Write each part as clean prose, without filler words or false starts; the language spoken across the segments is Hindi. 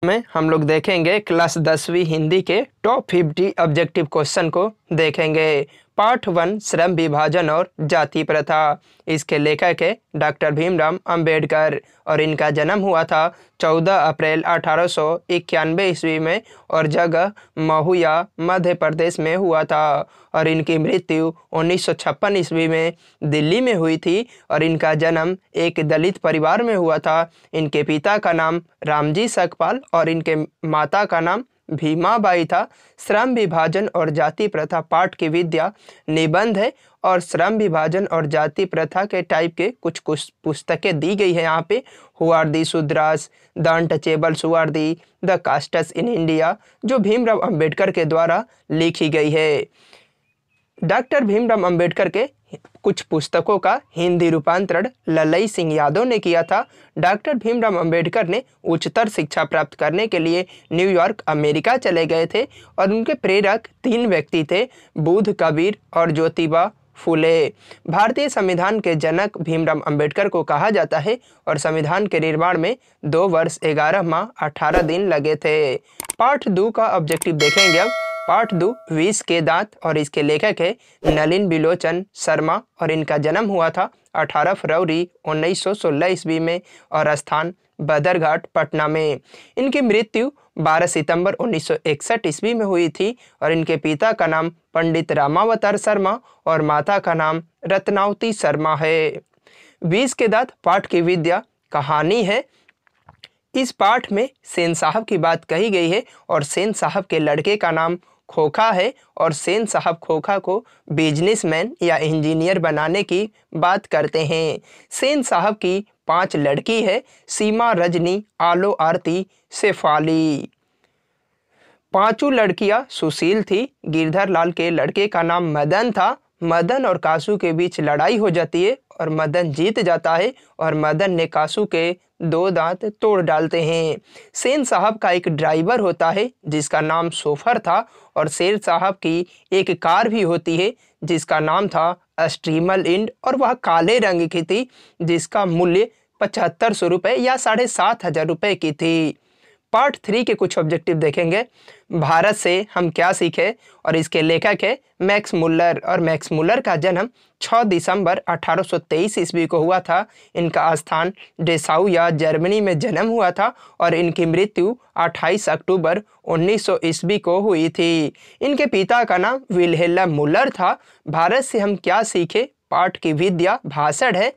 में हम लोग देखेंगे क्लास 10वीं हिंदी के टॉप 50 ऑब्जेक्टिव क्वेश्चन को देखेंगे। पार्ट 1 श्रम विभाजन और जाति प्रथा। इसके लेखक है डॉक्टर भीमराव अंबेडकर और इनका जन्म हुआ था 14 अप्रैल 1891 ईस्वी में और जगह महुआ मध्य प्रदेश में हुआ था और इनकी मृत्यु 1956 ईस्वी में दिल्ली में हुई थी और इनका जन्म एक दलित परिवार में हुआ था। इनके पिता का नाम रामजी सकपाल और इनके माता का नाम भीमाबाई था। श्रम विभाजन और जाति प्रथा पाठ की विद्या निबंध है और श्रम विभाजन और जाति प्रथा के टाइप के कुछ पुस्तकें दी गई है यहाँ पे। Who are the Shudras, the untouchables who are the, the castes in India, जो भीमराव अंबेडकर के द्वारा लिखी गई है। डॉक्टर भीमराव अंबेडकर के कुछ पुस्तकों का हिंदी रूपांतरण ललई सिंह यादव ने किया था। डॉक्टर भीमराव अंबेडकर ने उच्चतर शिक्षा प्राप्त करने के लिए न्यूयॉर्क अमेरिका चले गए थे और उनके प्रेरक 3 व्यक्ति थे, बुद्ध, कबीर और ज्योतिबा फुले। भारतीय संविधान के जनक भीमराव अंबेडकर को कहा जाता है और संविधान के निर्माण में 2 वर्ष 11 माह 18 दिन लगे थे। पार्ट 2 का ऑब्जेक्टिव देखेंगे अब। पार्ट 2 विष के दांत और इसके लेखक है नलिन बिलोचन शर्मा और इनका जन्म हुआ था 18 फरवरी 1916 ईस्वी में और स्थान बदरघाट पटना में। इनकी मृत्यु 12 सितंबर 1961 ईस्वी में हुई थी और इनके पिता का नाम पंडित रामावतार शर्मा और माता का नाम रत्नावती शर्मा है। विष के दांत पाठ की विद्या कहानी है। इस पाठ में सेन साहब की बात कही गई है और सेन साहब के लड़के का नाम खोखा है और सेन साहब खोखा को बिजनेसमैन या इंजीनियर बनाने की बात करते हैं। सेन साहब की 5 लड़की है, सीमा, रजनी, आलो, आरती, शेफाली। 5 लड़कियां सुशील थी। गिरधर लाल के लड़के का नाम मदन था। मदन और कासू के बीच लड़ाई हो जाती है और मदन जीत जाता है और मदन ने कासू के 2 दांत तोड़ डालते हैं। सेन साहब का एक ड्राइवर होता है जिसका नाम सोफर था और शेर साहब की एक कार भी होती है जिसका नाम था स्ट्रीमल इंड और वह काले रंग की थी जिसका मूल्य 7500 रुपये या 7500 रुपये की थी। पार्ट 3 के कुछ ऑब्जेक्टिव देखेंगे। भारत से हम क्या सीखे और इसके लेखक है मैक्स मुल्लर और मैक्स मुल्लर का जन्म 6 दिसंबर 1823 ईस्वी को हुआ था। इनका स्थान डेसाउ या जर्मनी में जन्म हुआ था और इनकी मृत्यु 28 अक्टूबर 1900 ईस्वी को हुई थी। इनके पिता का नाम विल्हेल्म मुल्लर था। भारत से हम क्या सीखे पाठ की विद्या भाषण है।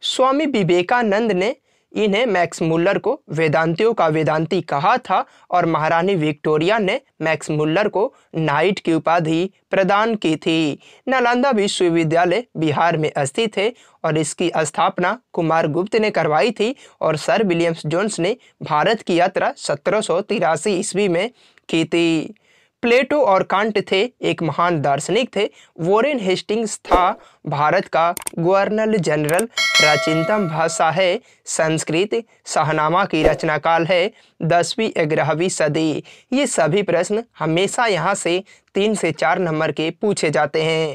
स्वामी विवेकानंद ने इन्हें मैक्स मुल्लर को वेदांतियों का वेदांती कहा था और महारानी विक्टोरिया ने मैक्स मुल्लर को नाइट की उपाधि प्रदान की थी। नालंदा विश्वविद्यालय बिहार में स्थित है और इसकी स्थापना कुमार गुप्त ने करवाई थी और सर विलियम्स जोन्स ने भारत की यात्रा 1783 ईस्वी में की थी। प्लेटो और कांट थे एक महान दार्शनिक थे। वॉरेन हेस्टिंग्स था भारत का गवर्नर जनरल। प्राचीनतम भाषा है संस्कृत। शाहनामा की रचना काल है 10वीं 11वीं सदी। ये सभी प्रश्न हमेशा यहाँ से 3 से 4 नंबर के पूछे जाते हैं।